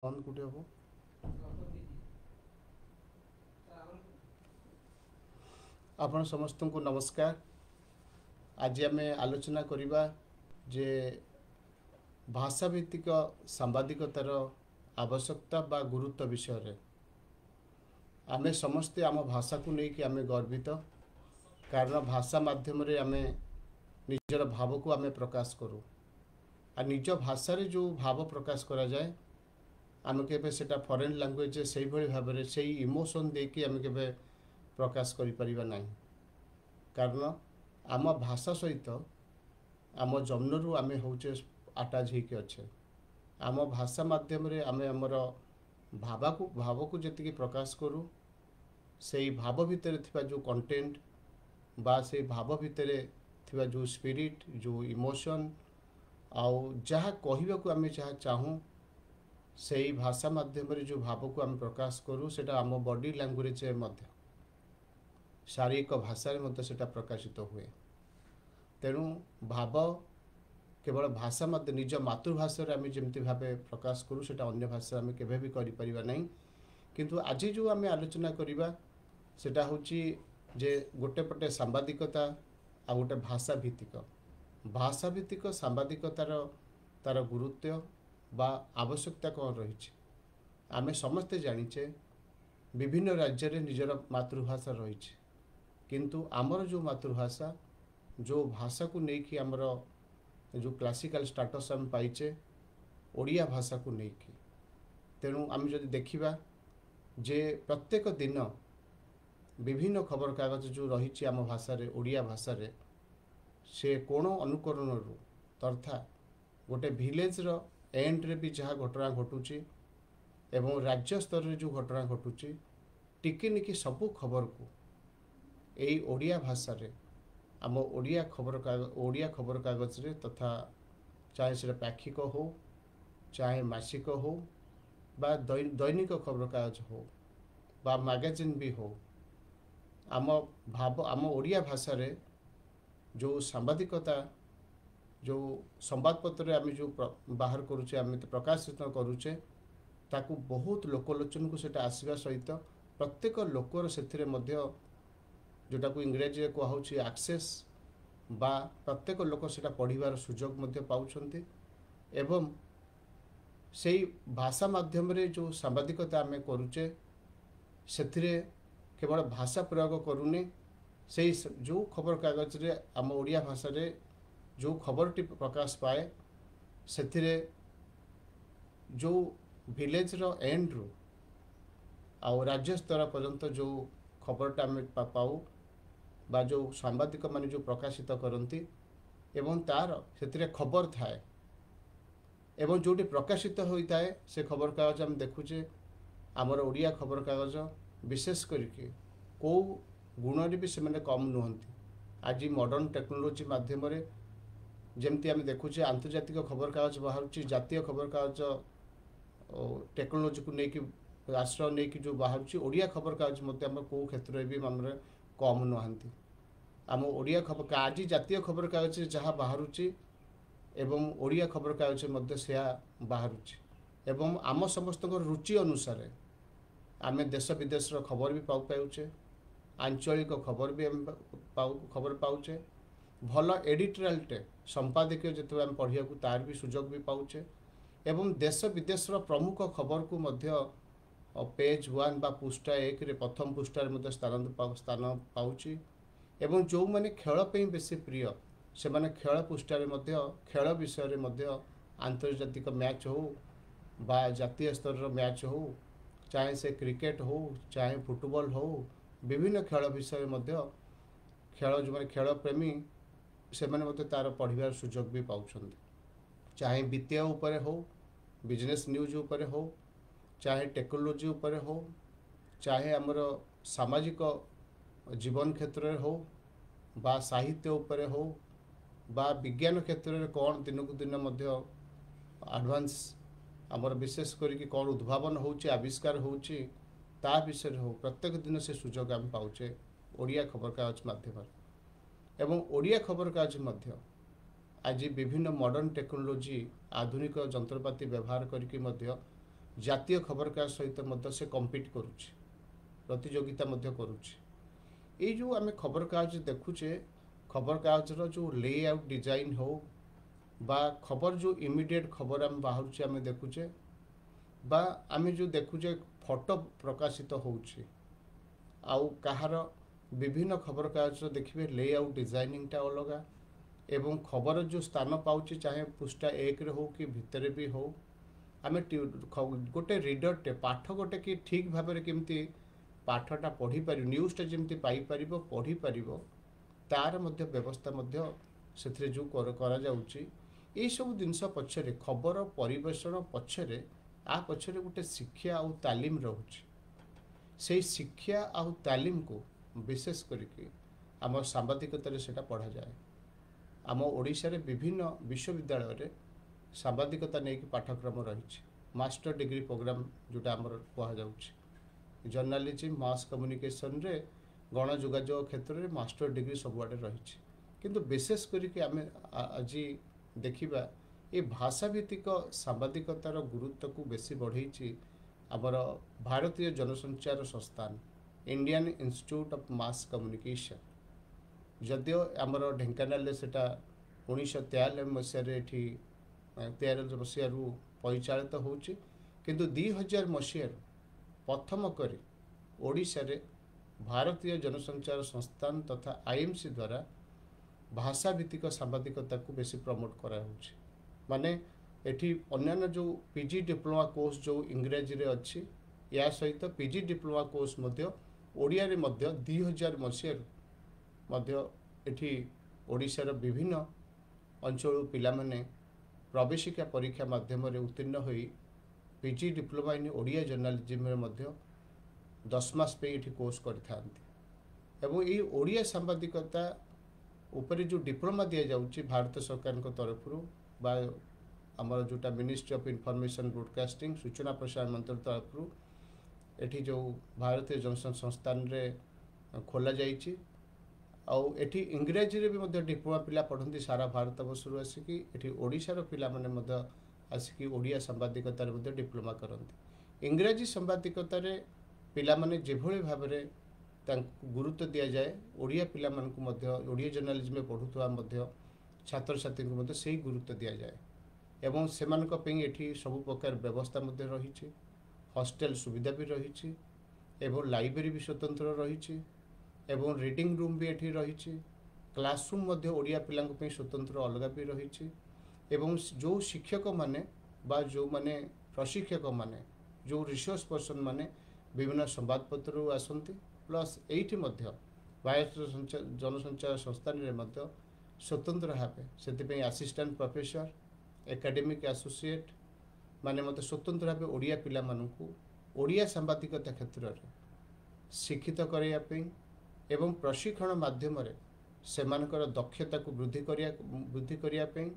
बंद कोटी हम आपण समस्त को नमस्कार। आज आम आलोचना करवा जे भाषा भित्तिक सांबादिकतार आवश्यकता बा गुरुत्व विषय आमे समस्ते आम भाषा को लेकिन आमे गर्वित, कारण भाषा माध्यम रे आमे निजर भाव को आमे प्रकाश करूँ आ निज भाषा रे जो भाव प्रकाश करा जाए आम के सेटा फॉरेन लैंग्वेज से भाव में से इमोशन देकी आम के प्रकाश करिपरिबा नहीं, कारण आम भाषा सहित आम जन्मरू आम होचे अटैच होके अच्छे। आम भाषा माध्यम रे आम आमर भाव को जी प्रकाश करूँ से भाव भितर थिबा जो कंटेंट बा से भाव भितर थिबा जो स्पिरिट जो इमोशन आउ जहाँ कहबा को आम जहाँ चाहूँ से भाषा माध्यम रे जो भाव को आम प्रकाश करूँ सेटा आम बॉडी लैंग्वेज मध्य शारीरिक भाषा से प्रकाशित हुए। तेणु भाव केवल भाषा मध्य निज मातृभाषा आम जमी भाव प्रकाश करूँ सेटा अन्य भाषा आम केवे भी करिपरिबा नहीं। किंतु आज जो आम आलोचना करवा सेटा होची जे गोटे पटे सांबादिकता आ गोटे भाषा भित्तिक सांबादिकतार तार गुरुत्व बा आवश्यकता कौन रही। आमे समस्ते जानिचे विभिन्न राज्य रे निजर मातृभाषा रही, किंतु आमर जो मातृभाषा जो भाषा को लेकिन आमर जो क्लासिकल स्टाटस आम पाइचे ओडिया भाषा को लेकिन। तेणु आम जदि देखिबा जे प्रत्येक दिन विभिन्न खबर कागज जो रही आम भाषा रे ओडिया भाषा रे से कोण अनुकरण रु तथा गोटे विलेज रो एंड रे भी जहाँ घटना घटुची एवं राज्य स्तर रे जो घटना घटुची टिकी निकी सबू खबर को यही ओडिया भाषा रे आम ओडिया खबर कागज रे तथा चाहे से पाक्षिक हो चाहे मासिक हो बा दैनिक खबर कागज हो बा मैगजीन भी हो आम ओडिया भाषा रे जो सांबादिकता जो संवादपत्र आम जो बाहर करुचे आम प्रकाशित करुचे ताकू बहुत लोकलोचन को सेटा आसवा सहित प्रत्येक लोकर से जोटा को इंग्रेजी कहूँ एक्सेस बा प्रत्येक लोक सेटा पढ़िबार सुजोग मध्य पाउछन्ते एवं से भाषा माध्यम रे जो सांबादिकता आम करुचे से केवल भाषा प्रयोग करूने से जो खबर कागज रे आम ओडिया भाषा रे जो खबरटी प्रकाश पाए से जो विलेज रो एंड रु आउ राज्य स्तर पर्यंत जो खबरटा आम पाऊ बा जो सांबादिक माने जो प्रकाशित करती एवं तार से खबर थाए एवं जोटी प्रकाशित होता है से खबर कागज आम देखुचे आमर ओडिया खबर कागज विशेष करके कौ गुण भी से कम नुहंती। आज मॉडर्न टेक्नोलोजी माध्यम रे जमती आम देखुचे आंतर्जातिक खबर कागज बाहर जातीय खबर कागज टेक्नोलोजी को लेकिन आश्रय नहीं कि जो बाहर ओडिया खबर कागज मत आम कौ क्षेत्र भी आम कम नुहंती। आम ओडिया खबर आज जातीय खबर कागज जहाँ बाहर एवं ओडिया खबर कागज मध्य से बाहर एवं आम समस्त रुचि अनुसार आम देश विदेश खबर भी पाउचे आंचलिक खबर भी खबर पाउचे भल एडिटोरियल संपादकीय जो आम पढ़िया तार भी सुजोग भी पाउचे एवं देश विदेश प्रमुख खबर को मध्य पेज 1 बा पृष्ठा 1 रे प्रथम पृष्ठार स्थान पाउची एवं जो मैंने खेल पे बेसी प्रिय से माने खेल पृष्ठार खेल विषय में आंतर्जातिक मैच हो बा जातीय स्तर मैच हो चाहे से क्रिकेट हो चाहे फुटबॉल हो विभिन्न खेल विषय खेल जो मैंने खेल प्रेमी से मैंने तार पढ़ार सुजोग भी पाँच चाहे वित्तीय उपरे हो बिजनेस न्यूज उपरे हो चाहे टेक्नोलोजी उपरे हो चाहे आमर सामाजिक जीवन क्षेत्र में हो बा साहित्य उपरे हो बा विज्ञान क्षेत्र में कौन दिन को दिन एडवांस आमर विशेष करके कौन उद्भावन होची आविष्कार होची ता विषय हो प्रत्येक दिन से सुजोग आम पाउचे ओडिया खबर कागज माध्यम एवं ओडिया खबर कागज मध्य आज विभिन्न मॉडर्न टेक्नोलोजी आधुनिक जंत्रपाति व्यवहार करके ଜାତୀୟ ଖବରକାଗଜ ସହିତ ମଧ୍ୟ ସେ କମ୍ପିଟ୍ କରୁଛି, ପ୍ରତିଯୋଗିତା ମଧ୍ୟ କରୁଛି। ଏଇ ଯେଉଁ ଆମେ ଖବରକାଗଜ ଦେଖୁଛେ, ଖବରକାଗଜର ଯେଉଁ ଲେଆଉଟ୍ ଡିଜାଇନ୍ ହେଉ বা ଖବର ଯେଉଁ ଇମିଡ଼ିଏଟ୍ ଖବର ଆମେ ବାହାରୁଛି ଆମେ ଦେଖୁଛେ, বা ଆମେ ଯେଉଁ ଦେଖୁଛେ ଫଟୋ ପ୍ରକାଶିତ ହେଉଛି, ଆଉ କାହାର ବିଭିନ୍ନ ଖବରକାଗଜର ଦେଖିବେ ଲେଆଉଟ୍ ଡିଜାଇନିଂଟା ଅଲଗା, ଏବଂ ଖବର ଯେଉଁ ସ୍ଥାନ ପାଉଛି ଚାहे ପୃଷ୍ଠା 1ରେ ହେଉ କି ଭିତରେ ବି ହେଉ, ଆମେ ଗୋଟେ ରିଡରଟେ ପାଠକଟେ କି ଠିକ୍ ଭାବରେ କେମିତି ପାଠଟା ପଢ଼ିପାରିବ, ନ୍ୟୁଜ୍ଟା ଯେମିତି ପାଇପାରିବ ପଢ଼ିପାରିବ, ତାର ମଧ୍ୟ ବ୍ୟବସ୍ଥା ମଧ୍ୟ ସେଥିରେ ଯେଉଁ କରାଯାଉଛି। ଏଇସବୁ ଜିନିଷ ପଛରେ, ଖବର ପରିବେଷଣ ପଛରେ, ପଛରେ ଗୋଟେ ଶିକ୍ଷା ଆଉ ତାଲିମ ରହୁଛି। ସେଇ ଶିକ୍ଷା ଆଉ ତାଲିମକୁ ବିଶେଷ କରିକି ଆମ ସାମ୍ବାଦିକତାରେ ସେଇଟା ପଢ଼ାଯାଏ। ଆମ ଓଡ଼ିଶାରେ ବିଭିନ୍ନ ବିଶ୍ୱବିଦ୍ୟାଳୟରେ ସାମ୍ବାଦିକତା ନେଇକି ପାଠ୍ୟକ୍ରମ ରହିଛି, ମାଷ୍ଟର ଡିଗ୍ରୀ ପ୍ରୋଗ୍ରାମ ଯେଉଁଟା ଆମର କୁହାଯାଉଛି। ଜର୍ଣ୍ଣାଲିଜିମ୍, ମାସ୍ କମ୍ୟୁନିକେସନରେ, ଗଣଯୋଗାଯୋଗ କ୍ଷେତ୍ରରେ ମାଷ୍ଟର ଡିଗ୍ରୀ ସବୁଆଡ଼େ ରହିଛି। କିନ୍ତୁ ବିଶେଷ କରିକି ଆମେ ଆଜି ଦେଖିବା ଏ ଭାଷାଭିତ୍ତିକ ସାମ୍ବାଦିକତାର ଗୁରୁତ୍ୱକୁ ବେଶୀ ବଢ଼େଇଛି ଆମର ଭାରତୀୟ ଜନସଞ୍ଚାର ସଂସ୍ଥାନ, Indian institute of mass communication. ଯଦିଓ ଆମର ଢେଙ୍କାନାଳରେ ସେଇଟା 1993 ମସିହାରେ ଏଠି 13 ମସିହାରୁ ପରିଚାଳିତ ହେଉଛି, କିନ୍ତୁ 2000 ମସିହାରୁ ପ୍ରଥମ କରି ଓଡ଼ିଶାରେ ଭାରତୀୟ ଜନସଞ୍ଚାର ସଂସ୍ଥାନ ତଥା IMC ଦ୍ୱାରା ଭାଷାଭିତ୍ତିକ ସାମ୍ବାଦିକତାକୁ ବେଶୀ ପ୍ରମୋଟ କରାଯାଉଛି। ମାନେ ଏଠି ଅନ୍ୟାନ୍ୟ ଯେଉଁ PG ଡିପ୍ଲୋମା କୋର୍ସ ଯେଉଁ ଇଂରାଜୀରେ ଅଛି, ଏହା ସହିତ PG ଡିପ୍ଲୋମା କୋର୍ସ ମଧ୍ୟ ଓଡ଼ିଆରେ ମଧ୍ୟ 2000 ମସିହାରୁ ମଧ୍ୟ ଏଠି ଓଡ଼ିଶାର ବିଭିନ୍ନ ଅଞ୍ଚଳରୁ ପିଲାମାନେ ପ୍ରବେଶିକା ପରୀକ୍ଷା ମାଧ୍ୟମରେ ଉତ୍ତୀର୍ଣ୍ଣ ହୋଇ PG ଡିପ୍ଲୋମା ଇନ୍ ଓଡ଼ିଆ ଜର୍ଣ୍ଣାଲିଜିମ୍ରେ ମଧ୍ୟ 10 ମାସ ପାଇଁ ଏଠି କୋର୍ସ କରିଥାନ୍ତି। ଏବଂ ଏହି ଓଡ଼ିଆ ସାମ୍ବାଦିକତା ଉପରେ ଯେଉଁ ଡିପ୍ଲୋମା ଦିଆଯାଉଛି ଭାରତ ସରକାରଙ୍କ ତରଫରୁ ବା ଆମର ଯେଉଁଟା ମିନିଷ୍ଟ୍ରି ଅଫ୍ ଇନଫର୍ମେସନ୍ ବ୍ରଡକାଷ୍ଟିଂ, ସୂଚନା ପ୍ରସାରଣ ମନ୍ତ୍ରଣାଳୟ ତରଫରୁ ଏଠି ଯେଉଁ ଭାରତୀୟ ଜନସଂଚାର ସଂସ୍ଥାନରେ ଖୋଲାଯାଇଛି। ଆଉ ଏଠି ଇଂରାଜୀରେ ବି ମଧ୍ୟ ଡିପ୍ଲୋମା ପିଲା ପଢ଼ନ୍ତି ସାରା ଭାରତବର୍ଷରୁ ଆସିକି, ଏଠି ଓଡ଼ିଶାର ପିଲାମାନେ ମଧ୍ୟ ଆସିକି ଓଡ଼ିଆ ସାମ୍ବାଦିକତାରେ ମଧ୍ୟ ଡିପ୍ଲୋମା କରନ୍ତି। ଇଂରାଜୀ ସାମ୍ବାଦିକତାରେ ପିଲାମାନେ ଯେଭଳି ଭାବରେ ତାଙ୍କୁ ଗୁରୁତ୍ୱ ଦିଆଯାଏ, ଓଡ଼ିଆ ପିଲାମାନଙ୍କୁ ମଧ୍ୟ, ଓଡ଼ିଆ ଜର୍ଣ୍ଣାଲିଜିମ୍ରେ ପଢ଼ୁଥିବା ମଧ୍ୟ ଛାତ୍ରଛାତ୍ରୀଙ୍କୁ ମଧ୍ୟ ସେଇ ଗୁରୁତ୍ୱ ଦିଆଯାଏ। ଏବଂ ସେମାନଙ୍କ ପାଇଁ ଏଠି ସବୁ ପ୍ରକାର ବ୍ୟବସ୍ଥା ମଧ୍ୟ ରହିଛି, ହଷ୍ଟେଲ ସୁବିଧା ବି ରହିଛି, ଏବଂ ଲାଇବ୍ରେରୀ ବି ସ୍ୱତନ୍ତ୍ର ରହିଛି, ଏବଂ ରିଡ଼ିଂ ରୁମ୍ ବି ଏଠି ରହିଛି, କ୍ଲାସରୁମ୍ ମଧ୍ୟ ଓଡ଼ିଆ ପିଲାଙ୍କ ପାଇଁ ସ୍ୱତନ୍ତ୍ର ଅଲଗା ବି ରହିଛି। ଏବଂ ଯେଉଁ ଶିକ୍ଷକମାନେ ବା ଯେଉଁମାନେ ପ୍ରଶିକ୍ଷକମାନେ, ଯେଉଁ ରିସୋର୍ସ ପର୍ସନ୍ ମାନେ ବିଭିନ୍ନ ସମ୍ବାଦପତ୍ରରୁ ଆସନ୍ତି, ପ୍ଲସ୍ ଏଇଠି ମଧ୍ୟ ଭାରତୀୟ ଜନସଞ୍ଚାର ସଂସ୍ଥାନରେ ମଧ୍ୟ ସ୍ୱତନ୍ତ୍ର ଭାବେ ସେଥିପାଇଁ ଆସିଷ୍ଟାଣ୍ଟ ପ୍ରଫେସର, ଏକାଡେମିକ୍ ଆସୋସିଏଟ୍ ମାନେ ମଧ୍ୟ ସ୍ୱତନ୍ତ୍ର ଭାବେ ଓଡ଼ିଆ ପିଲାମାନଙ୍କୁ ଓଡ଼ିଆ ସାମ୍ବାଦିକତା କ୍ଷେତ୍ରରେ ଶିକ୍ଷିତ କରାଇବା ପାଇଁ ଏବଂ ପ୍ରଶିକ୍ଷଣ ମାଧ୍ୟମରେ ସେମାନଙ୍କର ଦକ୍ଷତାକୁ ବୃଦ୍ଧି କରିବା ପାଇଁ,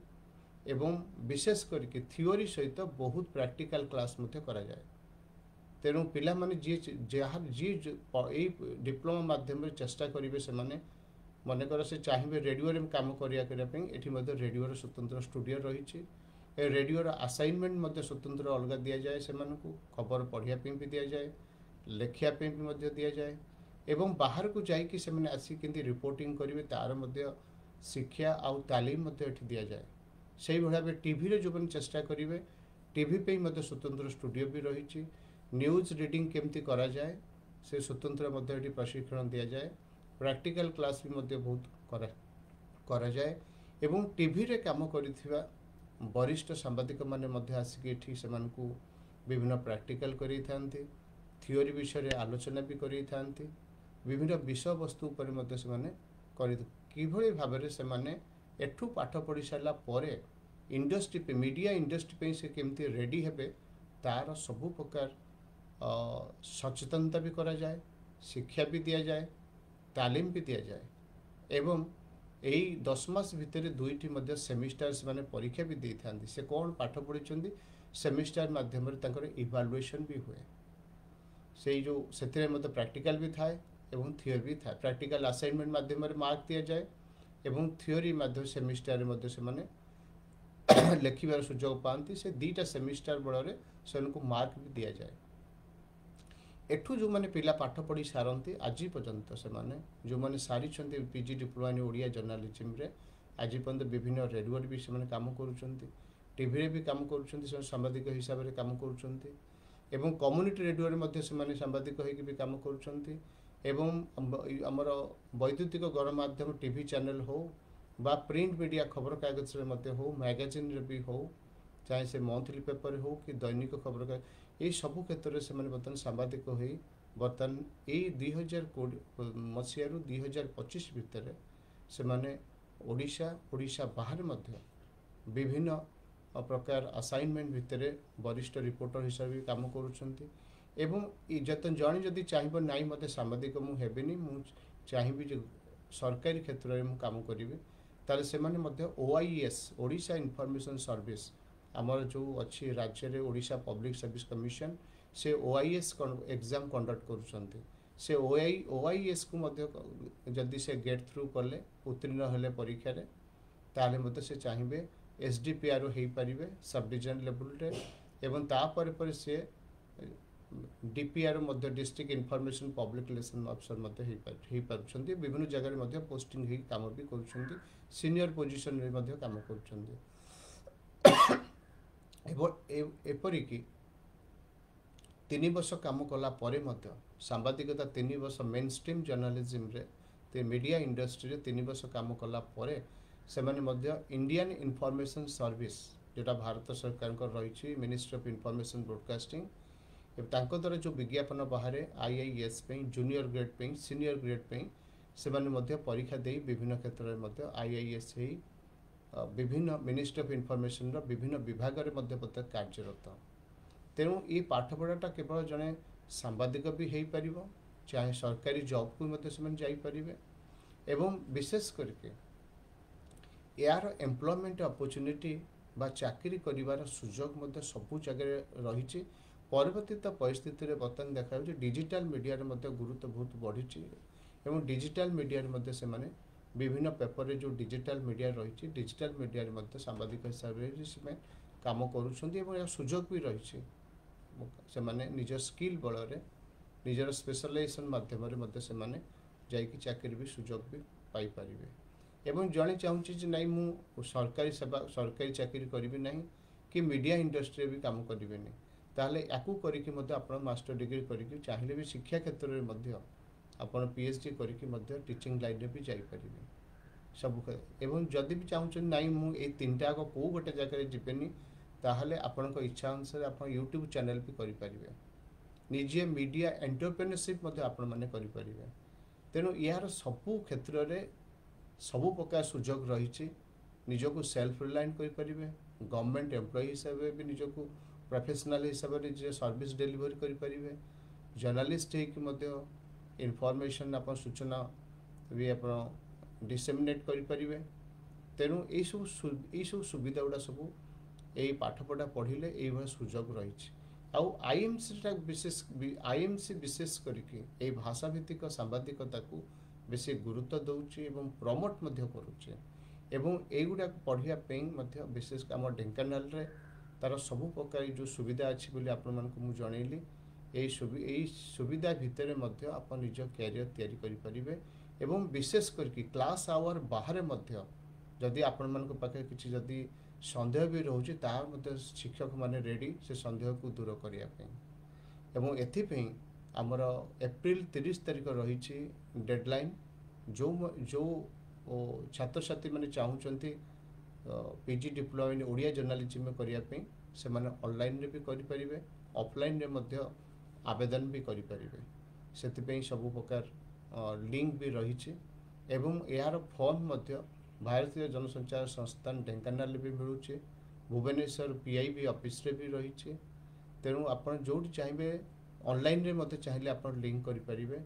ଏବଂ ବିଶେଷ କରିକି ଥିଓରି ସହିତ ବହୁତ ପ୍ରାକ୍ଟିକାଲ କ୍ଲାସ୍ ମଧ୍ୟ କରାଯାଏ। ତେଣୁ ପିଲାମାନେ ଯିଏ ଏଇ ଡିପ୍ଲୋମା ମାଧ୍ୟମରେ ଚେଷ୍ଟା କରିବେ, ସେମାନେ ମନେକର ସେ ଚାହିଁବେ ରେଡ଼ିଓରେ କାମ କରିବା ପାଇଁ, ଏଠି ମଧ୍ୟ ରେଡ଼ିଓର ସ୍ୱତନ୍ତ୍ର ଷ୍ଟୁଡ଼ିଓ ରହିଛି। ଏ ରେଡ଼ିଓର ଆସାଇନମେଣ୍ଟ ମଧ୍ୟ ସ୍ୱତନ୍ତ୍ର ଅଲଗା ଦିଆଯାଏ, ସେମାନଙ୍କୁ ଖବର ପଢ଼ିବା ପାଇଁ ବି ଦିଆଯାଏ, ଲେଖିବା ପାଇଁ ବି ମଧ୍ୟ ଦିଆଯାଏ, ଏବଂ ବାହାରକୁ ଯାଇକି ସେମାନେ ଆସି କେମିତି ରିପୋର୍ଟିଂ କରିବେ ତାର ମଧ୍ୟ ଶିକ୍ଷା ଆଉ ତାଲିମ ମଧ୍ୟ ଏଠି ଦିଆଯାଏ। ସେଇଭଳି ଭାବେ ଟିଭିରେ ଯେଉଁମାନେ ଚେଷ୍ଟା କରିବେ, ଟିଭି ପାଇଁ ମଧ୍ୟ ସ୍ୱତନ୍ତ୍ର ଷ୍ଟୁଡ଼ିଓ ବି ରହିଛି। ନ୍ୟୁଜ୍ ରିଡ଼ିଂ କେମିତି କରାଯାଏ ସେ ସ୍ୱତନ୍ତ୍ର ମଧ୍ୟ ଏଠି ପ୍ରଶିକ୍ଷଣ ଦିଆଯାଏ। ପ୍ରାକ୍ଟିକାଲ କ୍ଲାସ୍ ବି ମଧ୍ୟ ବହୁତ କରାଯାଏ, ଏବଂ ଟିଭିରେ କାମ କରିଥିବା ବରିଷ୍ଠ ସାମ୍ବାଦିକମାନେ ମଧ୍ୟ ଆସିକି ଏଠି ସେମାନଙ୍କୁ ବିଭିନ୍ନ ପ୍ରାକ୍ଟିକାଲ କରେଇଥାନ୍ତି, ଥିଓରି ବିଷୟରେ ଆଲୋଚନା ବି କରେଇଥାନ୍ତି, ବିଭିନ୍ନ ବିଷୟବସ୍ତୁ ଉପରେ ମଧ୍ୟ ସେମାନେ କିଭଳି ଭାବରେ ସେମାନେ ଏଠୁ ପାଠ ପଢ଼ି ସାରିଲା ପରେ ଇଣ୍ଡଷ୍ଟ୍ରି ପାଇଁ, ମିଡ଼ିଆ ଇଣ୍ଡଷ୍ଟ୍ରି ପାଇଁ ସେ କେମିତି ରେଡ଼ି ହେବେ ତାର ସବୁ ପ୍ରକାର ସଚେତନତା ବି କରାଯାଏ, ଶିକ୍ଷା ବି ଦିଆଯାଏ, ତାଲିମ ବି ଦିଆଯାଏ। ଏବଂ ଏଇ 10 ମାସ ଭିତରେ 2ଟି ମଧ୍ୟ ସେମିଷ୍ଟାର ସେମାନେ ପରୀକ୍ଷା ବି ଦେଇଥାନ୍ତି। ସେ କ'ଣ ପାଠ ପଢ଼ିଛନ୍ତି ସେମିଷ୍ଟାର ମାଧ୍ୟମରେ ତାଙ୍କର ଇଭାଲୁଏସନ୍ ବି ହୁଏ। ସେଇ ଯେଉଁ ସେଥିରେ ମଧ୍ୟ ପ୍ରାକ୍ଟିକାଲ ବି ଥାଏ ଏବଂ ଥିଓରି ବି ଥାଏ। ପ୍ରାକ୍ଟିକାଲ ଆସାଇନମେଣ୍ଟ ମାଧ୍ୟମରେ ମାର୍କ ଦିଆଯାଏ ଏବଂ ଥିଓରି ମାଧ୍ୟମ ସେମିଷ୍ଟାରରେ ମଧ୍ୟ ସେମାନେ ଲେଖିବାର ସୁଯୋଗ ପାଆନ୍ତି। ସେ 2ଟା ସେମିଷ୍ଟାର ବେଳରେ ସେମାନଙ୍କୁ ମାର୍କ ବି ଦିଆଯାଏ। ଏଠୁ ଯେଉଁମାନେ ପିଲା ପାଠ ପଢ଼ି ସାରନ୍ତି ଆଜି ପର୍ଯ୍ୟନ୍ତ ସେମାନେ ଯେଉଁମାନେ ସାରିଛନ୍ତି ପିଜି ଡିପ୍ଲୋମା ଇନ୍ ଓଡ଼ିଆ ଜର୍ଣ୍ଣାଲିଜିମ୍ରେ ଆଜି ପର୍ଯ୍ୟନ୍ତ ବିଭିନ୍ନ ରେଡ଼ିଓରେ ବି ସେମାନେ କାମ କରୁଛନ୍ତି, ଟିଭିରେ ବି କାମ କରୁଛନ୍ତି, ସେମାନେ ସାମ୍ବାଦିକ ହିସାବରେ କାମ କରୁଛନ୍ତି ଏବଂ କମ୍ୟୁନିଟି ରେଡ଼ିଓରେ ମଧ୍ୟ ସେମାନେ ସାମ୍ବାଦିକ ହୋଇକି ବି କାମ କରୁଛନ୍ତି ଏବଂ ଆମର ବୈଦ୍ୟୁତିକ ଗଣମାଧ୍ୟମ ଟିଭି ଚ୍ୟାନେଲ୍ ହେଉ ବା ପ୍ରିଣ୍ଟ ମିଡ଼ିଆ ଖବରକାଗଜରେ ମଧ୍ୟ ହେଉ, ମ୍ୟାଗାଜିନ୍ରେ ବି ହେଉ, ଚାहे ସେ ମନ୍ଥଲି ପେପର ହେଉ କି ଦୈନିକ ଖବରକାଗଜ, ଏହି ସବୁ କ୍ଷେତ୍ରରେ ସେମାନେ ବର୍ତ୍ତମାନ ସାମ୍ବାଦିକ ହୋଇ ବର୍ତ୍ତମାନ ଏଇ 2020 ମସିହାରୁ 2025 ଭିତରେ ସେମାନେ ଓଡ଼ିଶା ବାହାରେ ମଧ୍ୟ ବିଭିନ୍ନ ପ୍ରକାର ଆସାଇନମେଣ୍ଟ ଭିତରେ ବରିଷ୍ଠ ରିପୋର୍ଟର ହିସାବରେ କାମ କରୁଛନ୍ତି ଏବଂ ଜଣେ ଯଦି ଚାହିଁବ ନାହିଁ ମୋତେ ସାମ୍ବାଦିକ ମୁଁ ହେବିନି, ମୁଁ ଚାହିଁବି ଯେ ସରକାରୀ କ୍ଷେତ୍ରରେ ମୁଁ କାମ କରିବି, ତାହେଲେ ସେମାନେ ମଧ୍ୟ OIS ଓଡ଼ିଶା ଇନଫର୍ମେସନ୍ ସର୍ଭିସ୍ ଆମର ଯେଉଁ ଅଛି ରାଜ୍ୟରେ ଓଡ଼ିଶା ପବ୍ଲିକ୍ ସର୍ଭିସ୍ କମିଶନ, ସେ OIS ଏକ୍ଜାମ୍ କଣ୍ଡକ୍ଟ କରୁଛନ୍ତି। ସେ OISକୁ ମଧ୍ୟ ଯଦି ସେ ଗେଟ୍ ଥ୍ରୁ କଲେ, ଉତ୍ତୀର୍ଣ୍ଣ ହେଲେ ପରୀକ୍ଷାରେ, ତାହେଲେ ମଧ୍ୟ ସେ ଚାହିଁବେ SDPRO ହେଇପାରିବେ ସବ୍ ଡିଭିଜନ୍ ଲେବୁଲରେ ଏବଂ ତାପରେ ପରେ ସେ DPRO ମଧ୍ୟ district information public relation officer ମଧ୍ୟ ହେଇପାରୁଛନ୍ତି। ବିଭିନ୍ନ ଜାଗାରେ ମଧ୍ୟ ପୋଷ୍ଟିଂ ହେଇ କାମ ବି କରୁଛନ୍ତି, ସିନିୟର ପୋଜିସନରେ ମଧ୍ୟ କାମ କରୁଛନ୍ତି। ଏବଂ ଏପରିକି 3 ବର୍ଷ କାମ କଲା ପରେ ମଧ୍ୟ ସାମ୍ବାଦିକତା 3 ବର୍ଷ ମେନ୍ ଷ୍ଟ୍ରିମ୍ ଜର୍ଣ୍ଣାଲିଜିମ୍ରେ ମିଡ଼ିଆ ଇଣ୍ଡଷ୍ଟ୍ରିରେ 3 ବର୍ଷ କାମ କଲା ପରେ ସେମାନେ ମଧ୍ୟ ଇଣ୍ଡିଆନ୍ ଇନଫର୍ମେସନ୍ ସର୍ଭିସ୍ ଯେଉଁଟା ଭାରତ ସରକାରଙ୍କର ରହିଛି ମିନିଷ୍ଟ୍ରି ଅଫ୍ ଇନଫର୍ମେସନ୍ ବ୍ରଡକାଷ୍ଟିଂ, ତାଙ୍କ ଦ୍ୱାରା ଯେଉଁ ବିଜ୍ଞାପନ ବାହାରେ IIS ପାଇଁ, ଜୁନିୟର ଗ୍ରେଡ୍ ପାଇଁ, ସିନିୟର ଗ୍ରେଡ୍ ପାଇଁ ସେମାନେ ମଧ୍ୟ ପରୀକ୍ଷା ଦେଇ ବିଭିନ୍ନ କ୍ଷେତ୍ରରେ ମଧ୍ୟ IIS ହେଇ ବିଭିନ୍ନ ମିନିଷ୍ଟ୍ରି ଅଫ୍ ଇନଫର୍ମେସନ୍ର ବିଭିନ୍ନ ବିଭାଗରେ ମଧ୍ୟ କାର୍ଯ୍ୟରତ। ତେଣୁ ଏ ପାଠପଢ଼ାଟା କେବଳ ଜଣେ ସାମ୍ବାଦିକ ବି ହେଇପାରିବ, ଚାहे ସରକାରୀ ଜବ୍କୁ ମଧ୍ୟ ସେମାନେ ଯାଇପାରିବେ ଏବଂ ବିଶେଷ କରିକି ଏହାର ଏମ୍ପ୍ଲୟମେଣ୍ଟ ଅପରଚ୍ୟୁନିଟି ବା ଚାକିରି କରିବାର ସୁଯୋଗ ମଧ୍ୟ ସବୁ ଜାଗାରେ ରହିଛି। ପରିବର୍ତ୍ତିତ ପରିସ୍ଥିତିରେ ବର୍ତ୍ତମାନ ଦେଖାଯାଉଛି ଡିଜିଟାଲ ମିଡ଼ିଆରେ ମଧ୍ୟ ଗୁରୁତ୍ୱ ବହୁତ ବଢ଼ିଛି ଏବଂ ଡିଜିଟାଲ ମିଡ଼ିଆରେ ମଧ୍ୟ ସେମାନେ ବିଭିନ୍ନ ପେପରରେ ଯେଉଁ ଡିଜିଟାଲ ମିଡ଼ିଆ ରହିଛି, ଡିଜିଟାଲ ମିଡ଼ିଆରେ ମଧ୍ୟ ସାମ୍ବାଦିକ ହିସାବରେ ସେମାନେ କାମ କରୁଛନ୍ତି ଏବଂ ଏହା ସୁଯୋଗ ବି ରହିଛି। ସେମାନେ ନିଜ ସ୍କିଲ୍ ବଳରେ ନିଜର ସ୍ପେଶାଲାଇଜେସନ୍ ମାଧ୍ୟମରେ ମଧ୍ୟ ସେମାନେ ଯାଇକି ଚାକିରି ବି ସୁଯୋଗ ବି ପାଇପାରିବେ ଏବଂ ଜଣେ ଚାହୁଁଛି ଯେ ନାଇଁ ମୁଁ ସରକାରୀ ଚାକିରି କରିବି ନାହିଁ କି ମିଡ଼ିଆ ଇଣ୍ଡଷ୍ଟ୍ରିରେ ବି କାମ କରିବେନି, ତାହେଲେ ୟାକୁ କରିକି ମଧ୍ୟ ଆପଣ ମାଷ୍ଟର ଡିଗ୍ରୀ କରିକି ଚାହିଁଲେ ବି ଶିକ୍ଷା କ୍ଷେତ୍ରରେ ମଧ୍ୟ ଆପଣ PhD କରିକି ମଧ୍ୟ ଟିଚିଂ ଲାଇନ୍ରେ ବି ଯାଇପାରିବେ ସବୁ। ଏବଂ ଯଦି ବି ଚାହୁଁଛନ୍ତି ନାଇଁ ମୁଁ ଏଇ 3ଟା ଯାକ କେଉଁ ଗୋଟେ ଜାଗାରେ ଯିବେନି, ତାହେଲେ ଆପଣଙ୍କ ଇଚ୍ଛା ଅନୁସାରେ ଆପଣ ୟୁଟ୍ୟୁବ୍ ଚ୍ୟାନେଲ୍ ବି କରିପାରିବେ, ନିଜେ ମିଡ଼ିଆ ଏଣ୍ଟରପ୍ରେନରସିପ୍ ମଧ୍ୟ ଆପଣମାନେ କରିପାରିବେ। ତେଣୁ ଏହାର ସବୁ କ୍ଷେତ୍ରରେ ସବୁ ପ୍ରକାର ସୁଯୋଗ ରହିଛି। ନିଜକୁ ସେଲ୍ଫ ରିଲାଏଣ୍ଟ କରିପାରିବେ, ଗଭର୍ଣ୍ଣମେଣ୍ଟ ଏମ୍ପ୍ଲୟି ହିସାବରେ ବି ନିଜକୁ ପ୍ରଫେସନାଲ ହିସାବରେ ନିଜ ସର୍ଭିସ୍ ଡେଲିଭରି କରିପାରିବେ, ଜର୍ଣ୍ଣାଲିଷ୍ଟ ହେଇକି ମଧ୍ୟ ଇନଫର୍ମେସନ୍ ଆପଣ ସୂଚନା ବି ଆପଣ ଡିସେମିନେଟ୍ କରିପାରିବେ। ତେଣୁ ଏଇସବୁ ସୁବିଧା ଗୁଡ଼ା ସବୁ ଏଇ ପାଠପଢ଼ା ପଢ଼ିଲେ ଏଇଭଳିଆ ସୁଯୋଗ ରହିଛି। ଆଉ IMC ବିଶେଷ କରିକି ଏଇ ଭାଷାଭିତ୍ତିକ ସାମ୍ବାଦିକତାକୁ ବେଶୀ ଗୁରୁତ୍ୱ ଦେଉଛି ଏବଂ ପ୍ରମୋଟ ମଧ୍ୟ କରୁଛି ଏବଂ ଏଇଗୁଡ଼ାକ ପଢ଼ିବା ପାଇଁ ମଧ୍ୟ ବିଶେଷ ଆମ ଢେଙ୍କାନାଳରେ ତାର ସବୁ ପ୍ରକାର ଯେଉଁ ସୁବିଧା ଅଛି ବୋଲି ଆପଣମାନଙ୍କୁ ମୁଁ ଜଣେଇଲି, ଏଇ ସୁବିଧା ଭିତରେ ମଧ୍ୟ ଆପଣ ନିଜ କ୍ୟାରିୟର ତିଆରି କରିପାରିବେ ଏବଂ ବିଶେଷ କରିକି କ୍ଲାସ୍ ଆୱାର ବାହାରେ ମଧ୍ୟ ଯଦି ଆପଣମାନଙ୍କ ପାଖରେ କିଛି ଯଦି ସନ୍ଦେହ ବି ରହୁଛି ତାହା ମଧ୍ୟ ଶିକ୍ଷକମାନେ ରେଡ଼ି ସେ ସନ୍ଦେହକୁ ଦୂର କରିବା ପାଇଁ। ଏବଂ ଏଥିପାଇଁ ଆମର ଏପ୍ରିଲ 30 ତାରିଖ ରହିଛି ଡେଡଲାଇନ୍। ଯେଉଁ ଛାତ୍ରଛାତ୍ରୀମାନେ ଚାହୁଁଛନ୍ତି PG diploma in Odia journalism କରିବା ପାଇଁ ସେମାନେ ଅନଲାଇନ୍ରେ ବି କରିପାରିବେ, ଅଫଲାଇନ୍ରେ ମଧ୍ୟ ଆବେଦନ ବି କରିପାରିବେ। ସେଥିପାଇଁ ସବୁ ପ୍ରକାର ଲିଙ୍କ ବି ରହିଛି ଏବଂ ଏହାର ଫର୍ମ ମଧ୍ୟ ଭାରତୀୟ ଜନସଂଚାର ସଂସ୍ଥାନ ଢେଙ୍କାନାଳରେ ବି ମିଳୁଛି, ଭୁବନେଶ୍ୱର PIB ଅଫିସରେ ବି ରହିଛି। ତେଣୁ ଆପଣ ଯେଉଁଠି ଚାହିଁବେ ଅନଲାଇନ୍ରେ ମଧ୍ୟ ଚାହିଁଲେ ଆପଣ ଲିଙ୍କ କରିପାରିବେ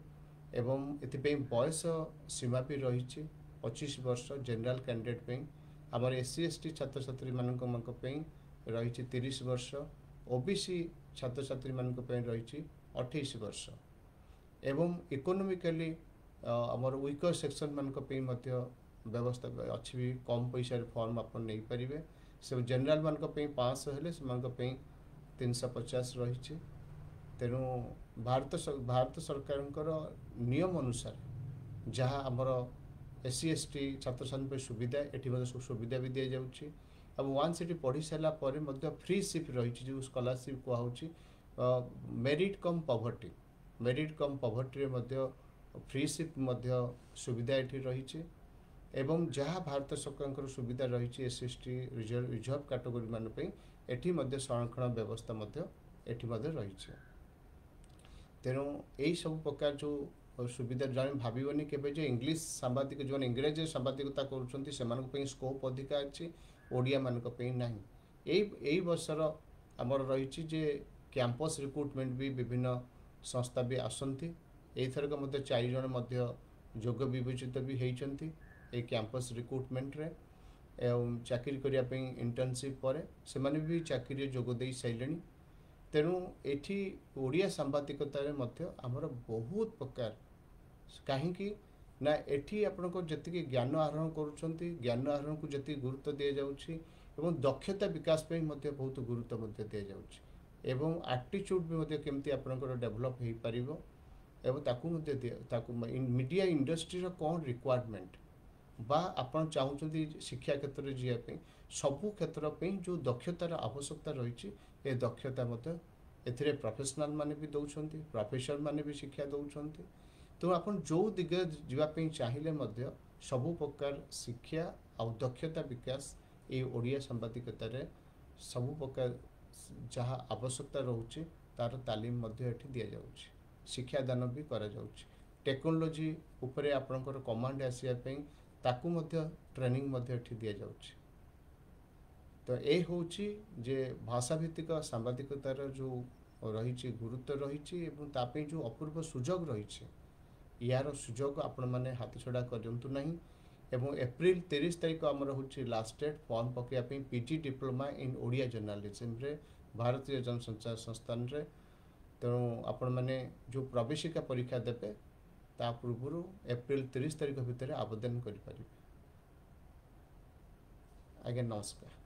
ଏବଂ ଏଥିପାଇଁ ବୟସ ସୀମା ବି ରହିଛି 25 ବର୍ଷ ଜେନେରାଲ କ୍ୟାଣ୍ଡିଡେଟ୍ ପାଇଁ। ଆମର SC ST ଛାତ୍ରଛାତ୍ରୀମାନଙ୍କ ପାଇଁ ରହିଛି 30 ବର୍ଷ, OBC ଛାତ୍ରଛାତ୍ରୀମାନଙ୍କ ପାଇଁ ରହିଛି 28 ବର୍ଷ ଏବଂ ଇକୋନୋମିକାଲି ଆମର ୱିକର ସେକ୍ସନ ମାନଙ୍କ ପାଇଁ ମଧ୍ୟ ବ୍ୟବସ୍ଥା ଅଛି, କମ୍ ପଇସାରେ ଫର୍ମ ଆପଣ ନେଇପାରିବେ। से जनरल मान 500 हेले से 350 रही। तेणु भारत सरकार नियम अनुसार जहाँ आमर SC ST छात्र छात्री सुविधा ये सुविधा भी दि जाऊँगी। अब वन्स ये पढ़ी सारापर फ्री सिप रही जो स्कॉलरशिप कहुँ मेरिट कम पॉवर्टी फ्री सिप सुविधा ये रही। एवं जहाँ भारत सरकार सुविधा रही SC ST रिजर्व कैटेगरी मानी एटी संरक्षण व्यवस्था रही। तेणु यही सब प्रकार जो सुविधा जन भावनी के इंग्लीश सांबादिक जो इंग्रेजी सांबादिकता कर स्कोप अधिका अच्छी ओडिया मानी ना। यही वर्षर आमर रही कैंपस रिक्रुटमेंट भी विभिन्न संस्था भी आसती। एथरक 4 जन जोग विवेचित भी होती कैंपस रिक्रुटमेंट रे एवं चाकरी करने इंटर्नशिप पर से भी चाकरी जोगदे सारे। तेणु एठी ओडिया सांबादिकतार आमर बहुत प्रकार कहीं ना एठी आपनको जति ज्ञान आहरण करुँच ज्ञान आहरण को जी गुरुत्व दि जाऊँगी एवं दक्षता विकास बहुत गुरुत्व दि जाऊँगी एवं एप्टीट्यूड भी केमती आपनकर डेवलप हो पार मीडिया इंडस्ट्री कौन रिक्वायरमेंट बा आपन चाहूँगी शिक्षा क्षेत्र में जावाई सबू क्षेत्र जो दक्षतार आवश्यकता रही ए दक्षता एथिरे प्रोफेशनल माने भी दौरान प्रोफेसर माने भी शिक्षा दौरान। तो आपन जो दिगे जावाई चाहिए सबू प्रकार शिक्षा आ दक्षता विकास ये ओडिया सांबादिकतार सबू प्रकार जहाँ आवश्यकता रोचे तार तालीम दि जाऊँगी शिक्षादान भी करा जाउछि। टेक्नोलोजी उपरे आपनकर कमांड आसिया ताकू ट्रेनिंग दि जाउछि। तो ये हूँ जे भाषा भित्तिक सांबादिकतार जो रही गुरुत्व रही जो अपूर्व सुजोग रही यार सुजोग आपण मैंने हाथ छड़ा करूँ ना। एवं एप्रिल 30 तारीख आमर हूँ लास्ट डेट फॉर्म पकड़ापी PG diploma in Odia journalism रे भारतीय जनसंचार संस्थान रे। तेणु आपण मैंने जो प्रवेशिका परीक्षा देते ता पूर्व एप्रिल 30 तारीख भितर आवेदन करें। आज्ञा नमस्कार।